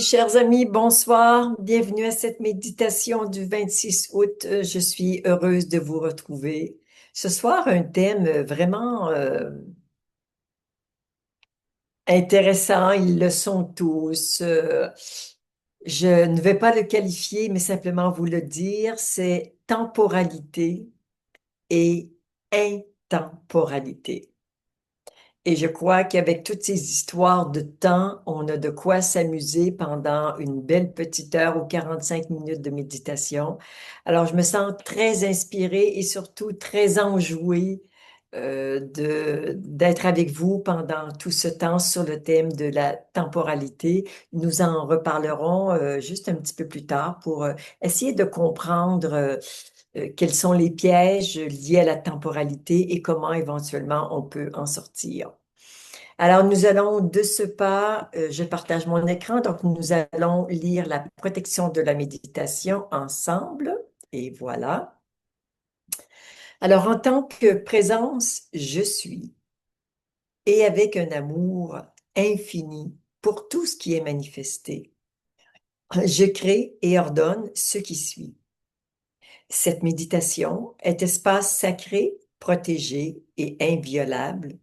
Chers amis, bonsoir. Bienvenue à cette méditation du 26 août. Je suis heureuse de vous retrouver. Ce soir, un thème vraiment intéressant. Ils le sont tous. Je ne vais pas le qualifier, mais simplement vous le dire. C'est temporalité et intemporalité. Et je crois qu'avec toutes ces histoires de temps, on a de quoi s'amuser pendant une belle petite heure ou 45 minutes de méditation. Alors, je me sens très inspirée et surtout très enjouée d'être avec vous pendant tout ce temps sur le thème de la temporalité. Nous en reparlerons juste un petit peu plus tard pour essayer de comprendre quels sont les pièges liés à la temporalité et comment éventuellement on peut en sortir. Alors, nous allons de ce pas, je partage mon écran, donc nous allons lire la protection de la méditation ensemble. Et voilà. Alors, en tant que présence, je suis, et avec un amour infini pour tout ce qui est manifesté, je crée et ordonne ce qui suit. Cette méditation est espace sacré, protégé et inviolable,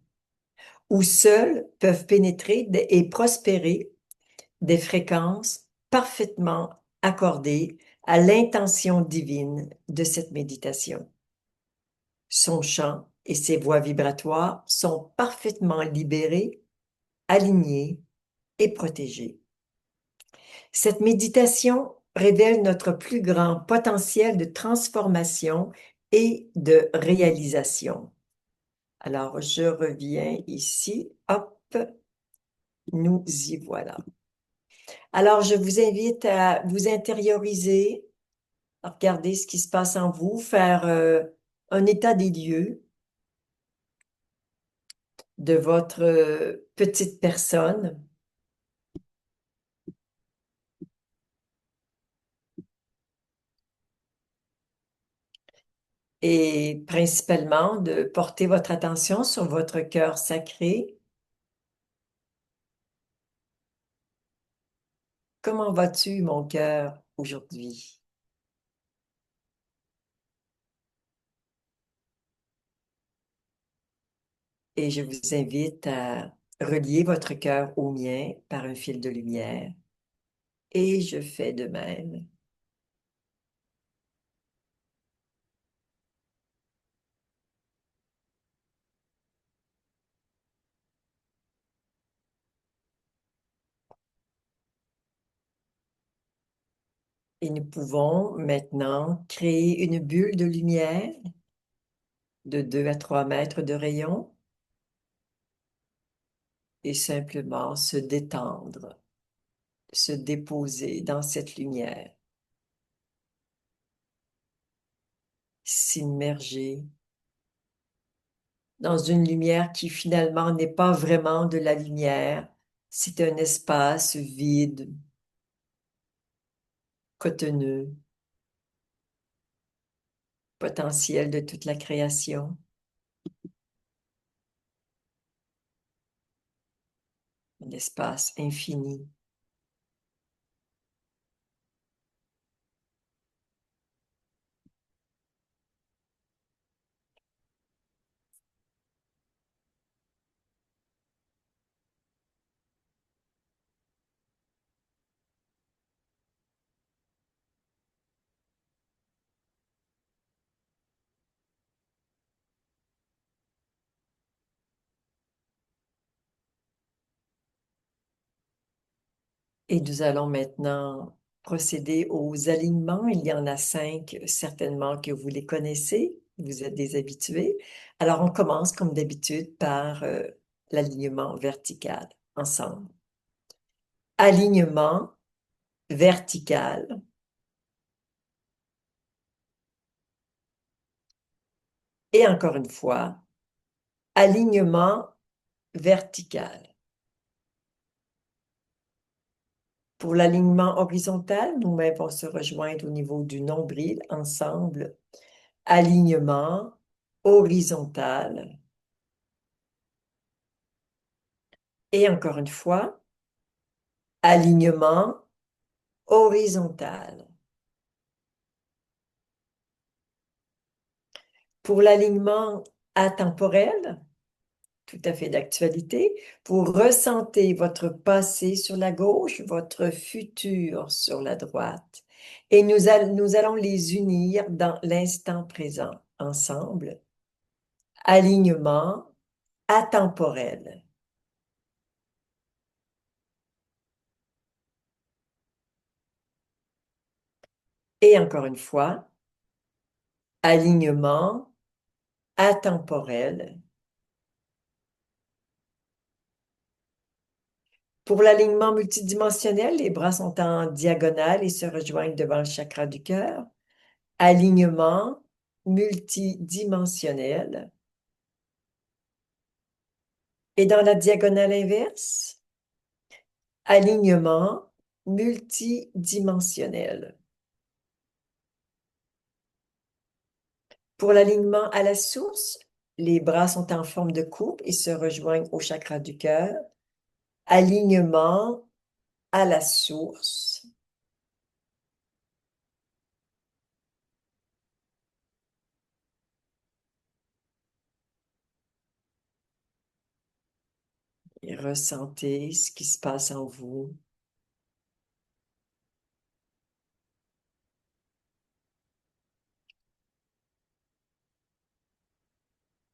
où seuls peuvent pénétrer et prospérer des fréquences parfaitement accordées à l'intention divine de cette méditation. Son champ et ses voies vibratoires sont parfaitement libérés, alignés et protégés. Cette méditation révèle notre plus grand potentiel de transformation et de réalisation. Alors, je reviens ici. Hop, nous y voilà. Alors, je vous invite à vous intérioriser, à regarder ce qui se passe en vous, faire un état des lieux de votre petite personne et principalement de porter votre attention sur votre cœur sacré. Comment vas-tu, mon cœur, aujourd'hui? Et je vous invite à relier votre cœur au mien par un fil de lumière. Et je fais de même. Et nous pouvons maintenant créer une bulle de lumière de 2 à 3 mètres de rayon et simplement se détendre, se déposer dans cette lumière, s'immerger dans une lumière qui finalement n'est pas vraiment de la lumière, c'est un espace vide, cotonneux, potentiel de toute la création, un espace infini. Et nous allons maintenant procéder aux alignements. Il y en a 5, certainement que vous les connaissez, vous êtes des habitués. Alors, on commence comme d'habitude par l'alignement vertical ensemble. Alignement vertical. Et encore une fois, alignement vertical. Pour l'alignement horizontal, nos mains vont se rejoindre au niveau du nombril ensemble. Alignement horizontal. Et encore une fois, alignement horizontale. Pour l'alignement atemporel, tout à fait d'actualité, vous ressentez votre passé sur la gauche, votre futur sur la droite. Et nous allons les unir dans l'instant présent ensemble. Alignement atemporel. Et encore une fois, alignement atemporel. Pour l'alignement multidimensionnel, les bras sont en diagonale et se rejoignent devant le chakra du cœur. Alignement multidimensionnel. Et dans la diagonale inverse, alignement multidimensionnel. Pour l'alignement à la source, les bras sont en forme de coupe et se rejoignent au chakra du cœur. Alignement à la source. Et ressentez ce qui se passe en vous.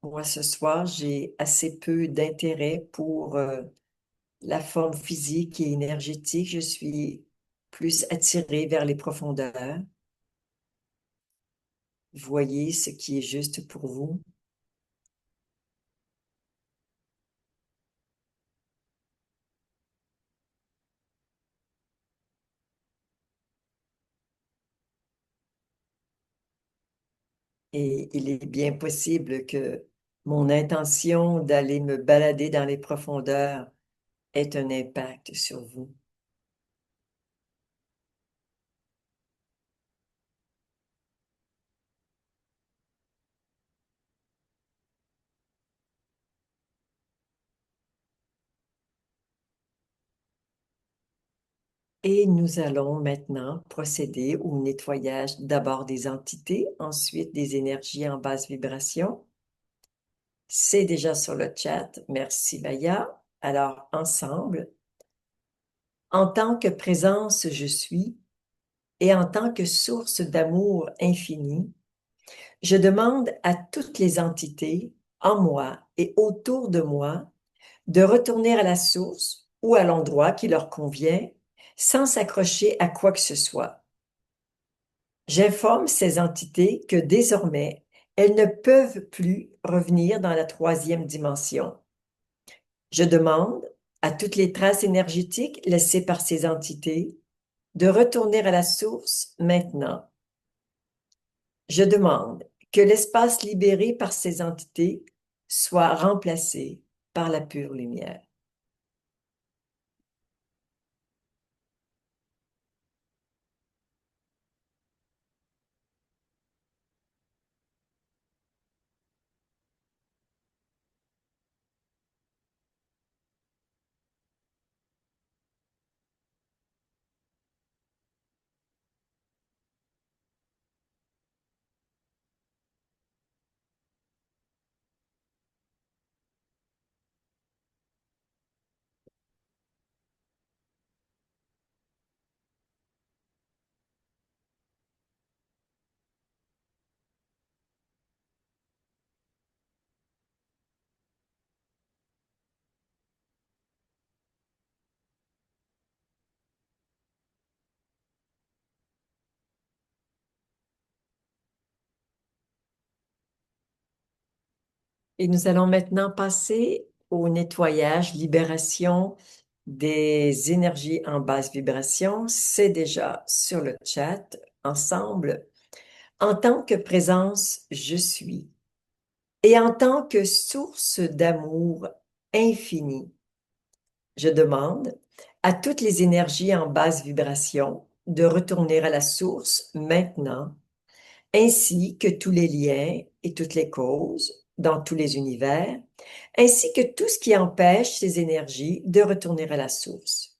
Moi, ce soir, j'ai assez peu d'intérêt pour la forme physique et énergétique. Je suis plus attirée vers les profondeurs. Voyez ce qui est juste pour vous. Et il est bien possible que mon intention d'aller me balader dans les profondeurs ait un impact sur vous. Et nous allons maintenant procéder au nettoyage d'abord des entités, ensuite des énergies en basse vibration. C'est déjà sur le chat. Merci, Maya. Alors, ensemble, en tant que présence, je suis, et en tant que source d'amour infini, je demande à toutes les entités en moi et autour de moi de retourner à la source ou à l'endroit qui leur convient sans s'accrocher à quoi que ce soit. J'informe ces entités que désormais, elles ne peuvent plus revenir dans la troisième dimension. Je demande à toutes les traces énergétiques laissées par ces entités de retourner à la source maintenant. Je demande que l'espace libéré par ces entités soit remplacé par la pure lumière. Et nous allons maintenant passer au nettoyage, libération des énergies en basse vibration. C'est déjà sur le chat. Ensemble, en tant que présence, je suis. Et en tant que source d'amour infini, je demande à toutes les énergies en basse vibration de retourner à la source maintenant, ainsi que tous les liens et toutes les causes dans tous les univers, ainsi que tout ce qui empêche ces énergies de retourner à la source.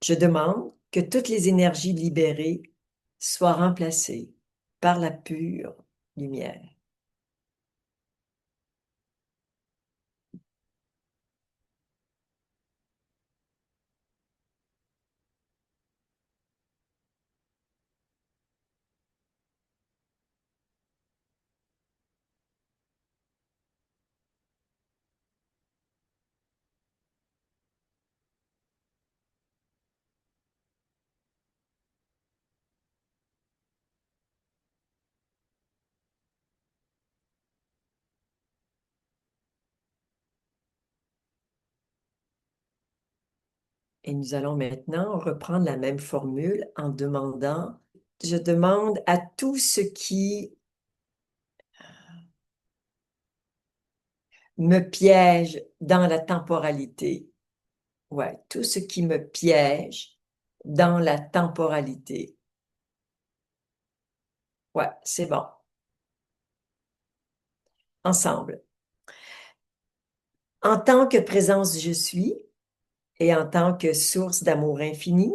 Je demande que toutes les énergies libérées soient remplacées par la pure lumière. Et nous allons maintenant reprendre la même formule en demandant, je demande à tout ce qui me piège dans la temporalité. Ouais, tout ce qui me piège dans la temporalité. Ouais, c'est bon. Ensemble. En tant que présence je suis et en tant que source d'amour infini,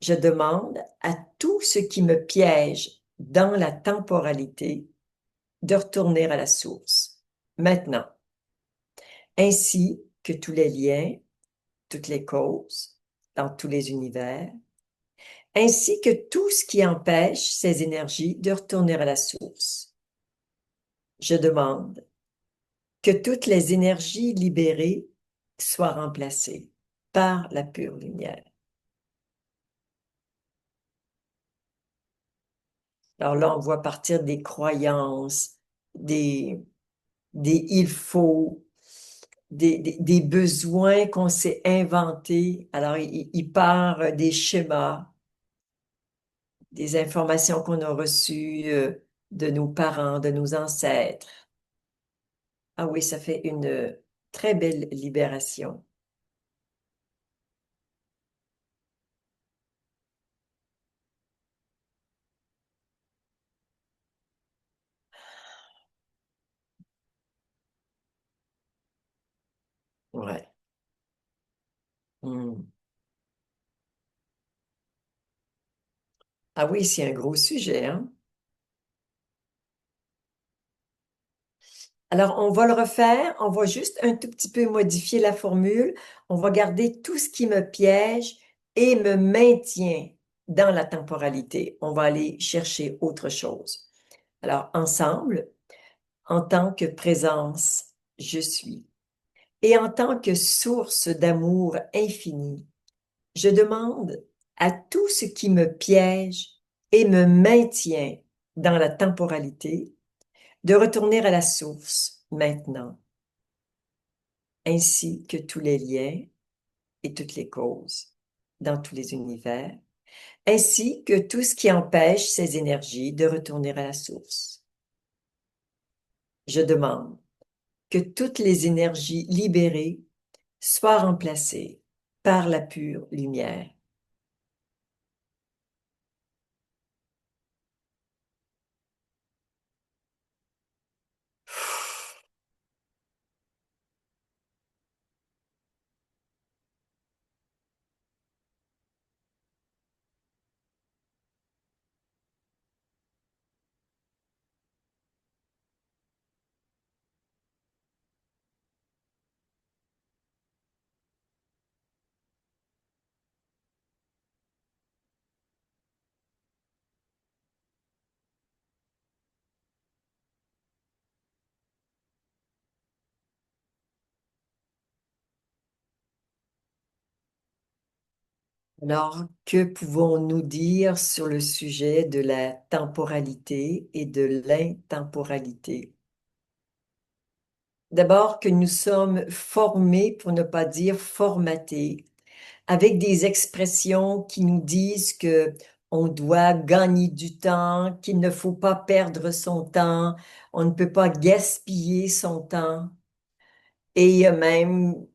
je demande à tout ce qui me piège dans la temporalité de retourner à la source. Maintenant, ainsi que tous les liens, toutes les causes dans tous les univers, ainsi que tout ce qui empêche ces énergies de retourner à la source. Je demande que toutes les énergies libérées soient remplacées par la pure lumière. Alors là, on voit partir des croyances, des, des il faut, des besoins qu'on s'est inventés. Alors, il part des schémas, des informations qu'on a reçues de nos parents, de nos ancêtres. Ah oui, ça fait une très belle libération. Ouais. Hmm. Ah oui, c'est un gros sujet, hein? Alors, on va le refaire, on va juste un tout petit peu modifier la formule. On va garder tout ce qui me piège et me maintient dans la temporalité. On va aller chercher autre chose. Alors, ensemble, en tant que présence, je suis. Et en tant que source d'amour infini, je demande à tout ce qui me piège et me maintient dans la temporalité de retourner à la source maintenant, ainsi que tous les liens et toutes les causes dans tous les univers, ainsi que tout ce qui empêche ces énergies de retourner à la source. Je demande que toutes les énergies libérées soient remplacées par la pure lumière. Alors, que pouvons-nous dire sur le sujet de la temporalité et de l'intemporalité? D'abord, que nous sommes formés, pour ne pas dire formatés, avec des expressions qui nous disent que on doit gagner du temps, qu'il ne faut pas perdre son temps, on ne peut pas gaspiller son temps. Et même,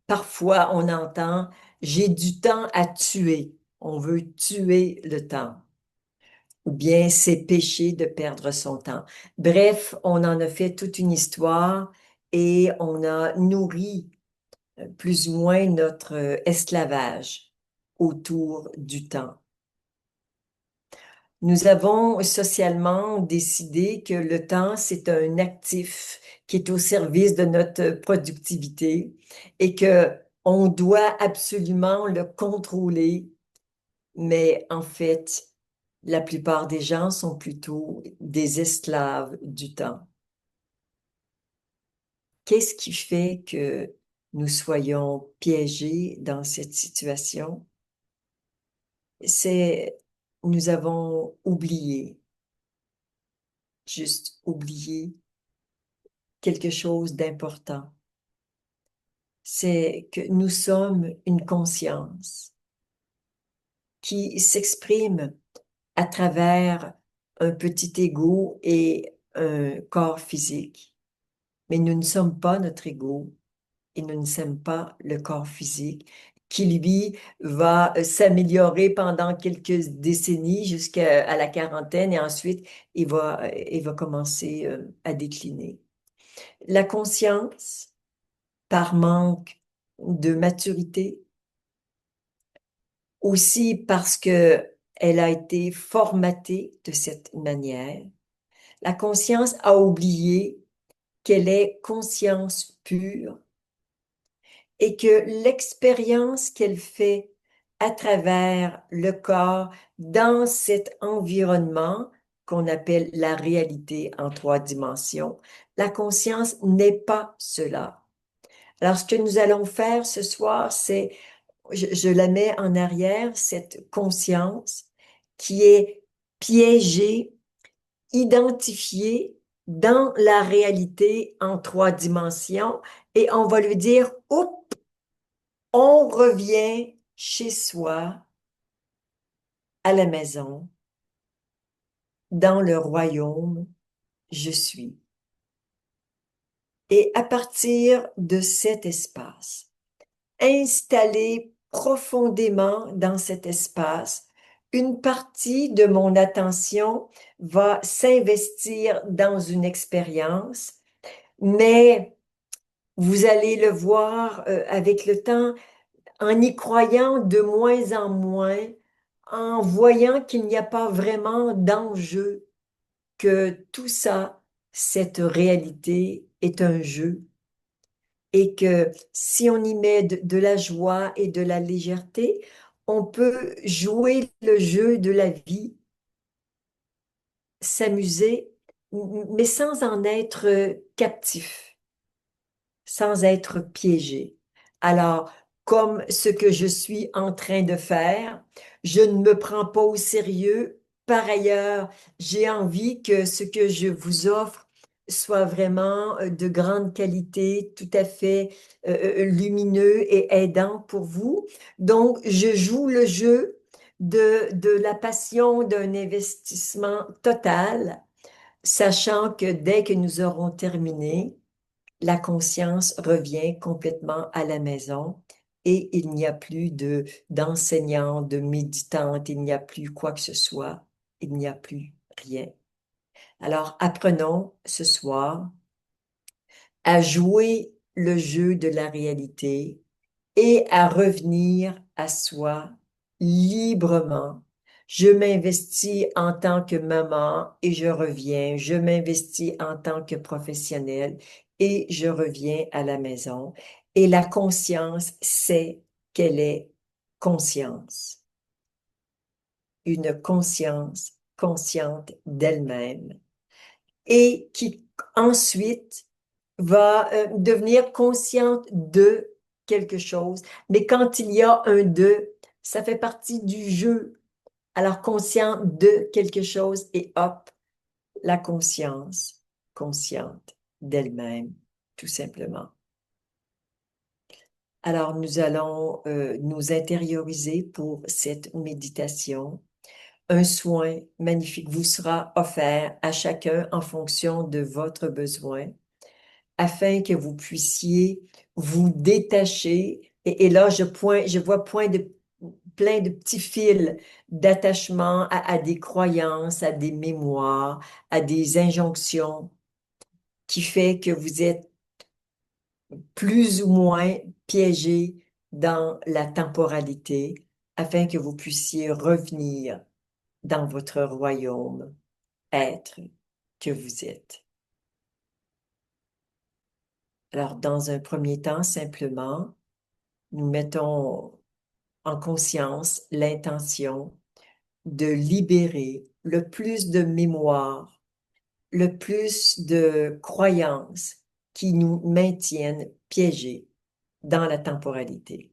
parfois, on entend, j'ai du temps à tuer. On veut tuer le temps. Ou bien c'est péché de perdre son temps. Bref, on en a fait toute une histoire et on a nourri plus ou moins notre esclavage autour du temps. Nous avons socialement décidé que le temps, c'est un actif qui est au service de notre productivité et que on doit absolument le contrôler, mais en fait, la plupart des gens sont plutôt des esclaves du temps. Qu'est-ce qui fait que nous soyons piégés dans cette situation? C'est nous avons oublié, juste oublié quelque chose d'important. C'est que nous sommes une conscience qui s'exprime à travers un petit ego et un corps physique. Mais nous ne sommes pas notre ego et nous ne sommes pas le corps physique qui, lui, va s'améliorer pendant quelques décennies jusqu'à la quarantaine et ensuite, il va commencer à décliner. La conscience, par manque de maturité, aussi parce que elle a été formatée de cette manière. La conscience a oublié qu'elle est conscience pure et que l'expérience qu'elle fait à travers le corps dans cet environnement qu'on appelle la réalité en 3 dimensions, la conscience n'est pas cela. Alors, ce que nous allons faire ce soir, c'est, je la mets en arrière, cette conscience qui est piégée, identifiée dans la réalité en 3 dimensions, et on va lui dire, oups, on revient chez soi, à la maison, dans le royaume, je suis. Et à partir de cet espace, installé profondément dans cet espace, une partie de mon attention va s'investir dans une expérience, mais vous allez le voir avec le temps, en y croyant de moins en moins, en voyant qu'il n'y a pas vraiment d'enjeu, que tout ça, cette réalité est un jeu et que si on y met de la joie et de la légèreté, on peut jouer le jeu de la vie, s'amuser, mais sans en être captif, sans être piégé. Alors, comme ce que je suis en train de faire, je ne me prends pas au sérieux. Par ailleurs, j'ai envie que ce que je vous offre soit vraiment de grande qualité, tout à fait lumineux et aidant pour vous. Donc, je joue le jeu de la passion d'un investissement total, sachant que dès que nous aurons terminé, la conscience revient complètement à la maison et il n'y a plus d'enseignante, de méditante, il n'y a plus quoi que ce soit, il n'y a plus rien. Alors, apprenons ce soir à jouer le jeu de la réalité et à revenir à soi librement. Je m'investis en tant que maman et je reviens. Je m'investis en tant que professionnelle et je reviens à la maison. Et la conscience sait qu'elle est conscience. Une conscience consciente d'elle-même et qui ensuite va devenir consciente de quelque chose. Mais quand il y a un de, ça fait partie du jeu. Alors, conscient de quelque chose et hop, la conscience, consciente d'elle-même, tout simplement. Alors, nous allons nous intérioriser pour cette méditation. Un soin magnifique vous sera offert à chacun en fonction de votre besoin, afin que vous puissiez vous détacher. Et là, je vois plein de petits fils d'attachement à des croyances, à des mémoires, à des injonctions, qui fait que vous êtes plus ou moins piégé dans la temporalité. afin que vous puissiez revenir dans votre royaume, être que vous êtes. Alors, dans un premier temps, simplement, nous mettons en conscience l'intention de libérer le plus de mémoire, le plus de croyances qui nous maintiennent piégés dans la temporalité.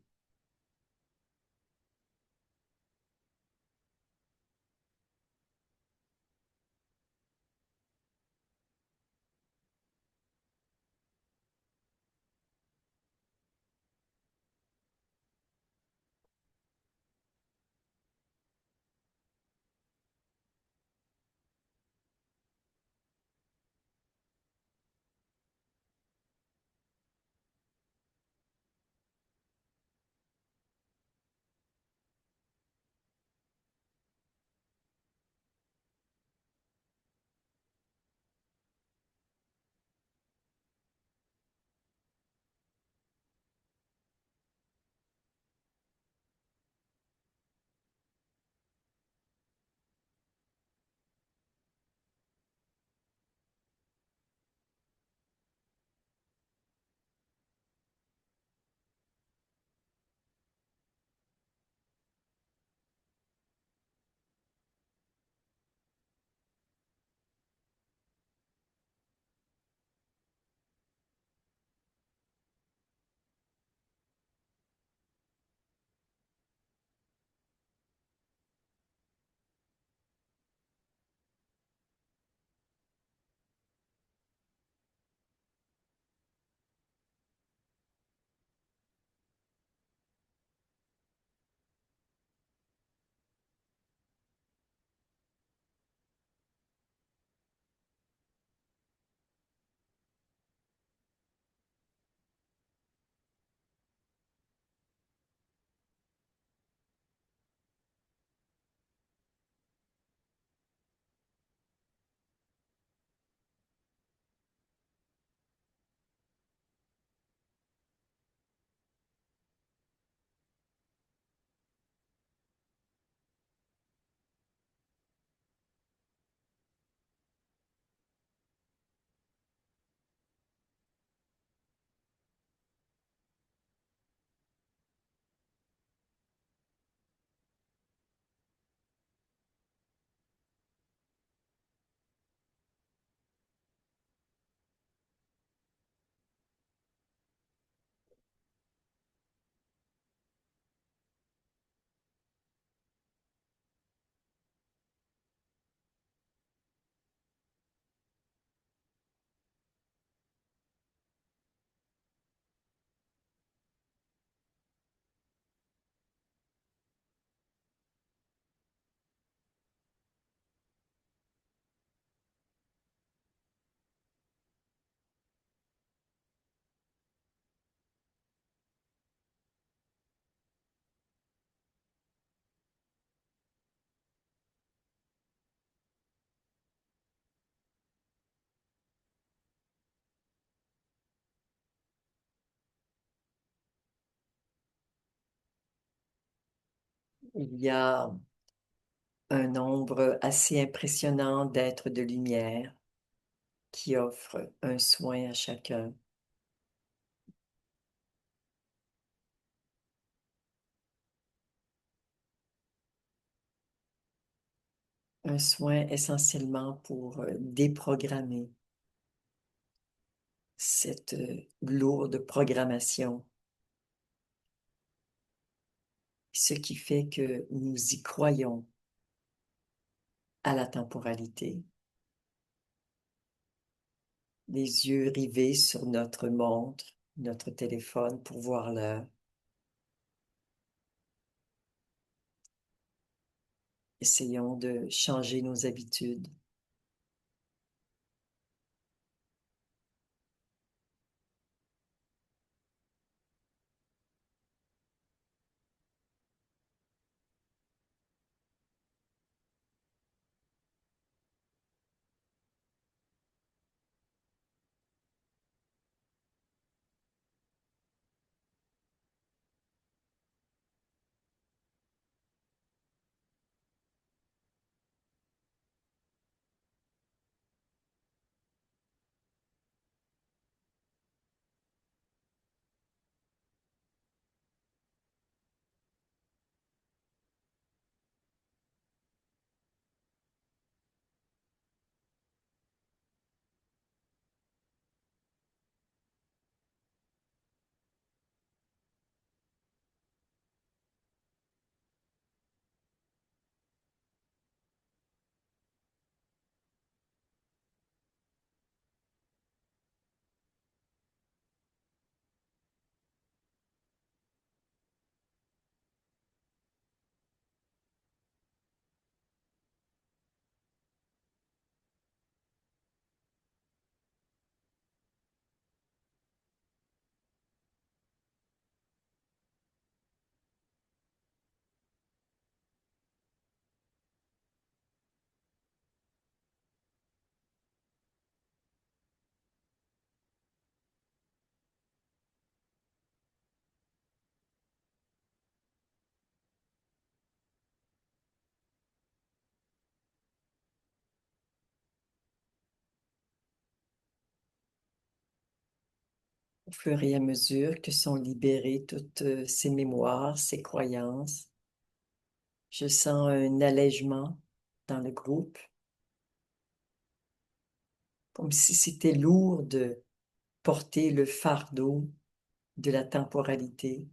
Il y a un nombre assez impressionnant d'êtres de lumière qui offrent un soin à chacun. Un soin essentiellement pour déprogrammer cette lourde programmation, ce qui fait que nous y croyons à la temporalité, les yeux rivés sur notre montre, notre téléphone pour voir l'heure. Essayons de changer nos habitudes. Au fur et à mesure que sont libérées toutes ces mémoires, ces croyances, je sens un allègement dans le groupe, comme si c'était lourd de porter le fardeau de la temporalité.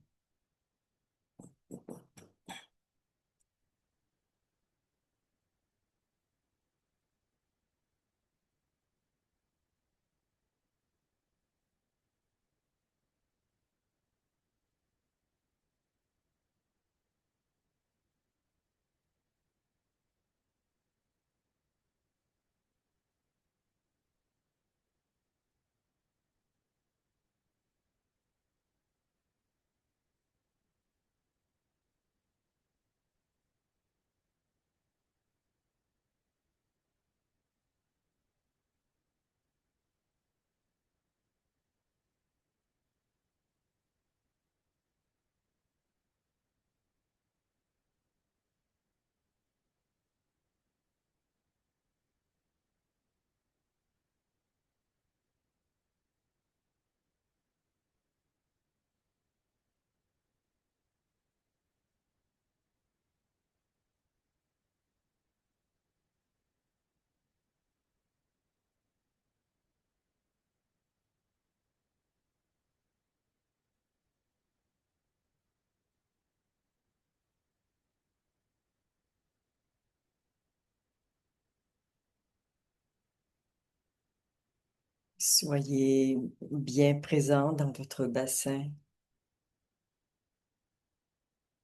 Soyez bien présent dans votre bassin,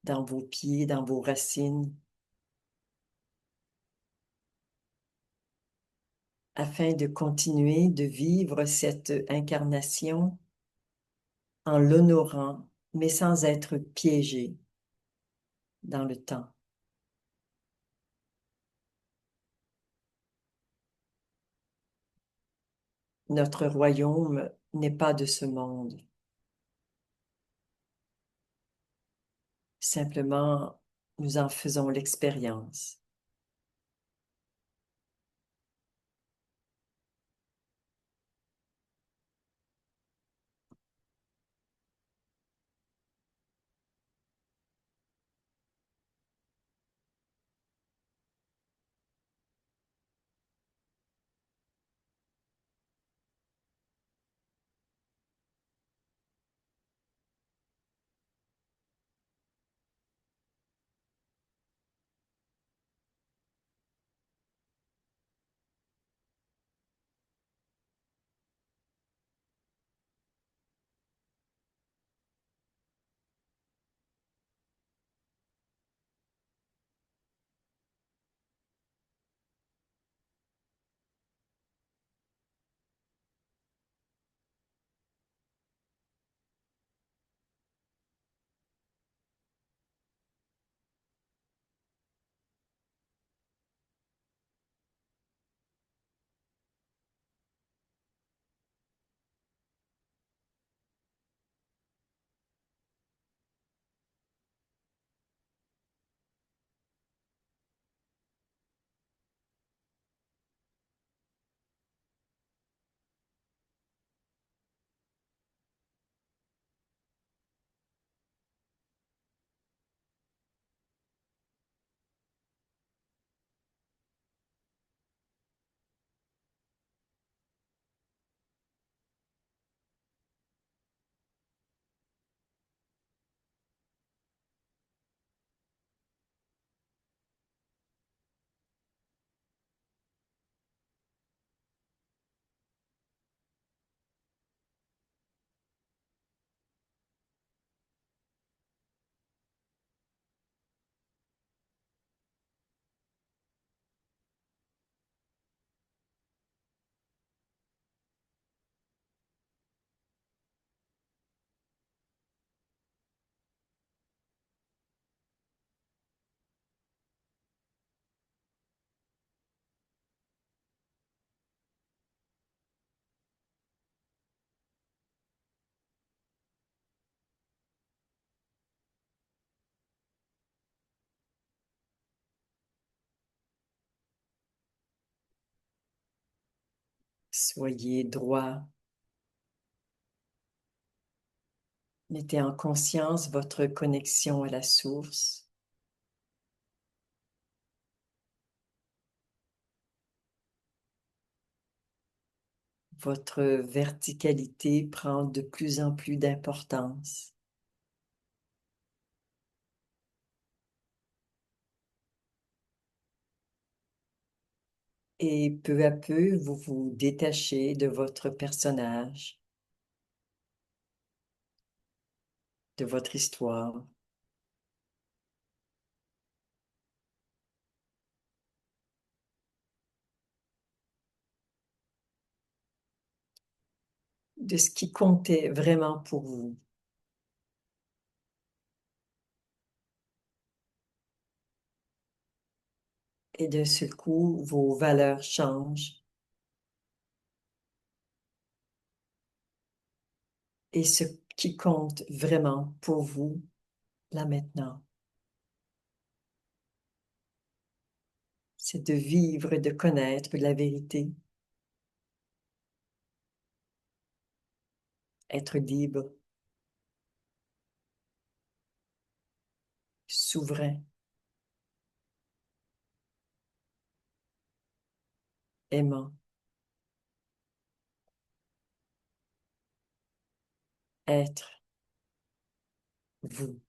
dans vos pieds, dans vos racines, afin de continuer de vivre cette incarnation en l'honorant, mais sans être piégé dans le temps. Notre royaume n'est pas de ce monde. Simplement, nous en faisons l'expérience. Soyez droit, Mettez en conscience votre connexion à la source. Votre verticalité prend de plus en plus d'importance. Et peu à peu, vous vous détachez de votre personnage, de votre histoire. De ce qui comptait vraiment pour vous. Et d'un seul coup, vos valeurs changent. Et ce qui compte vraiment pour vous, là maintenant, c'est de vivre et de connaître la vérité, être libre, souverain, aimant, être vous.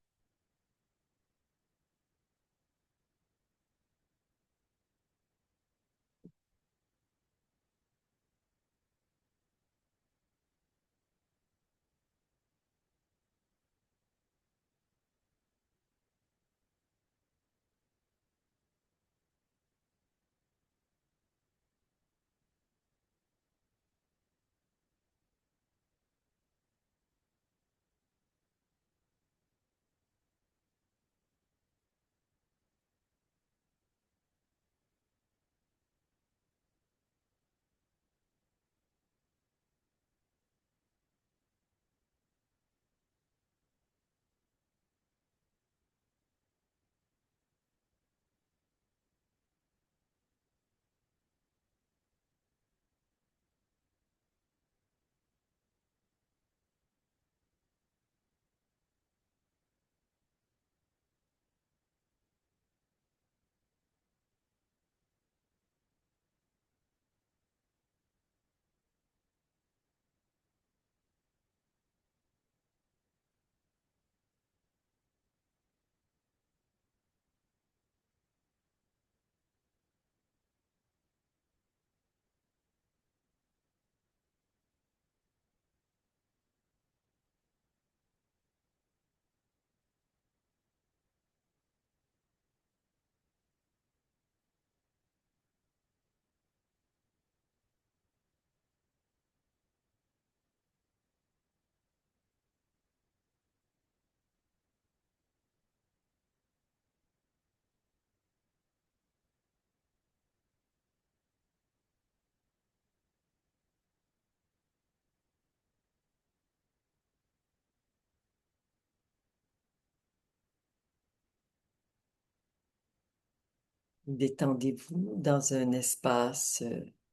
Détendez-vous dans un espace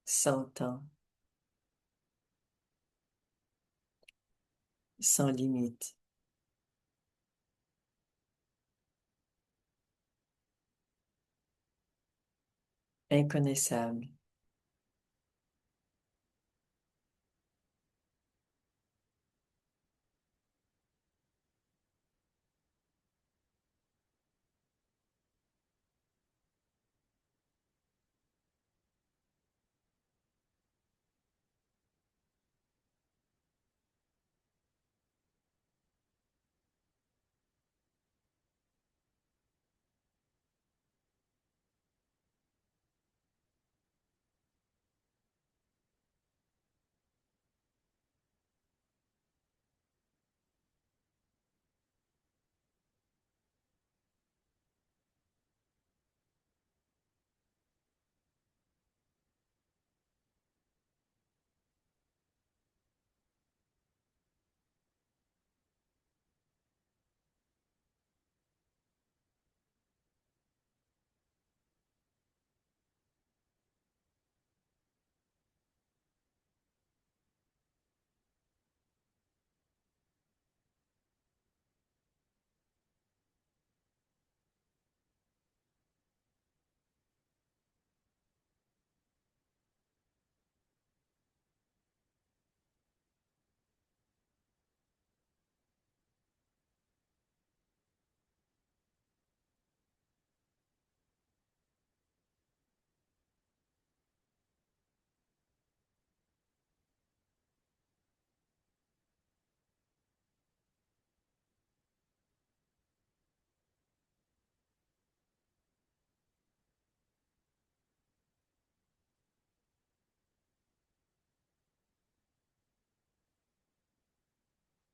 sans temps, sans limite, inconnaissable.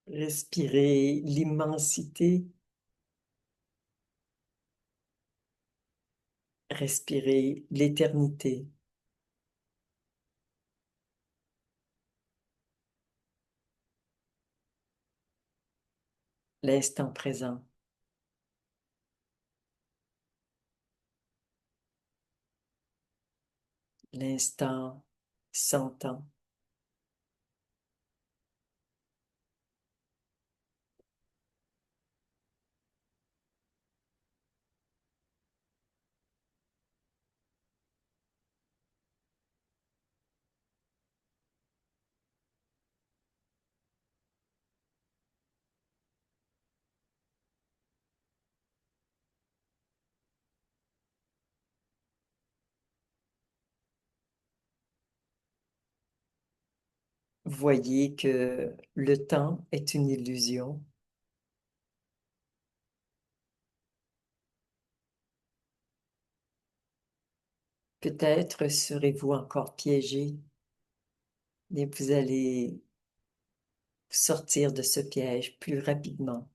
Respirez l'immensité, respirez l'éternité, l'instant présent, l'instant sans temps. Voyez que le temps est une illusion. Peut-être serez-vous encore piégé, mais vous allez sortir de ce piège plus rapidement.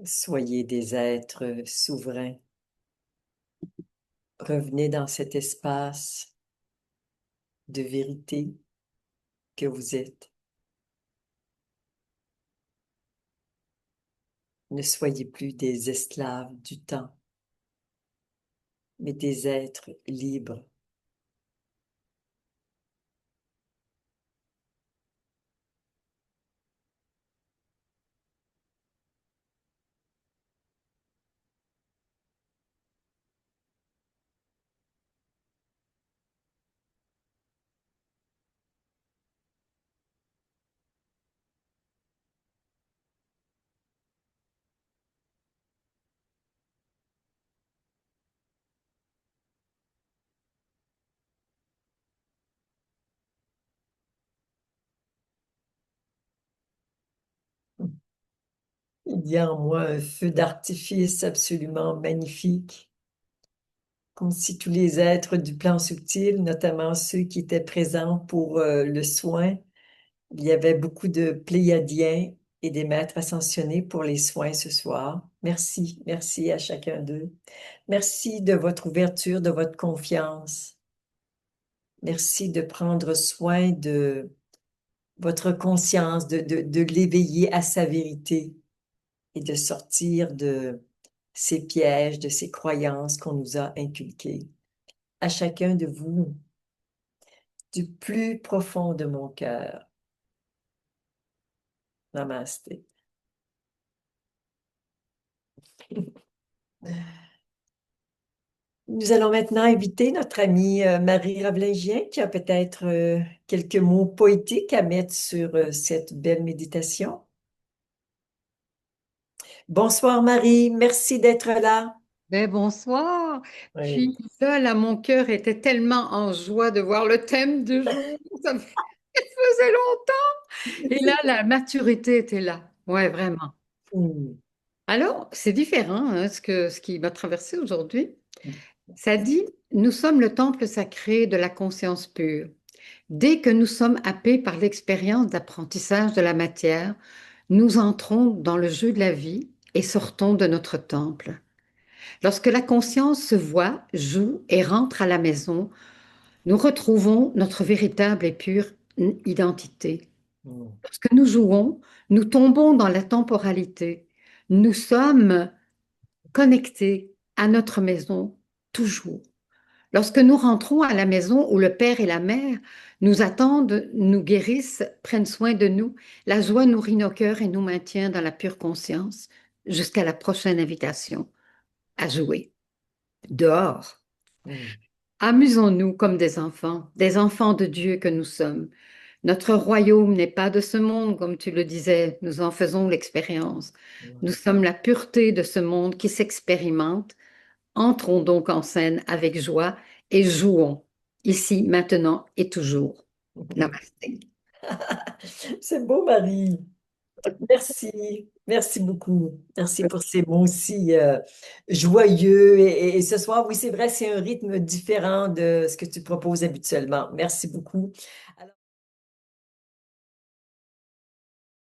Soyez des êtres souverains. Revenez dans cet espace de vérité que vous êtes. Ne soyez plus des esclaves du temps, mais des êtres libres. Il y a en moi un feu d'artifice absolument magnifique comme si tous les êtres du plan subtil, notamment ceux qui étaient présents pour le soin, il y avait beaucoup de Pléiadiens et des maîtres ascensionnés pour les soins ce soir. Merci, merci à chacun d'eux. Merci de votre ouverture, de votre confiance. Merci de prendre soin de votre conscience, de l'éveiller à sa vérité et de sortir de ces pièges, de ces croyances qu'on nous a inculquées. À chacun de vous, du plus profond de mon cœur. Namasté. Nous allons maintenant inviter notre amie Marie Ravlingien qui a peut-être quelques mots poétiques à mettre sur cette belle méditation. Bonsoir Marie, merci d'être là. Ben, bonsoir. Oui. Puis là, mon cœur était tellement en joie de voir le thème du jour. Ça faisait longtemps. Et là, la maturité était là. Ouais, vraiment. Hmm. Alors, c'est différent, hein, ce qui m'a traversé aujourd'hui. Ça dit, nous sommes le temple sacré de la conscience pure. Dès que nous sommes happés par l'expérience d'apprentissage de la matière, nous entrons dans le jeu de la vie et sortons de notre temple. Lorsque la conscience se voit, joue et rentre à la maison, nous retrouvons notre véritable et pure identité. Hmm. Lorsque nous jouons, nous tombons dans la temporalité. Nous sommes connectés à notre maison toujours. Lorsque nous rentrons à la maison où le père et la mère nous attendent, nous guérissent, prennent soin de nous, la joie nourrit nos cœurs et nous maintient dans la pure conscience jusqu'à la prochaine invitation à jouer dehors. Hmm. Amusons-nous comme des enfants de Dieu que nous sommes. Notre royaume n'est pas de ce monde, comme tu le disais, nous en faisons l'expérience. Nous Hmm. sommes la pureté de ce monde qui s'expérimente. Entrons donc en scène avec joie et jouons, ici, maintenant et toujours. Namasté. C'est beau Marie. Merci, merci beaucoup. Merci pour ces mots si joyeux. Et ce soir, oui, c'est vrai, c'est un rythme différent de ce que tu proposes habituellement. Merci beaucoup. Alors,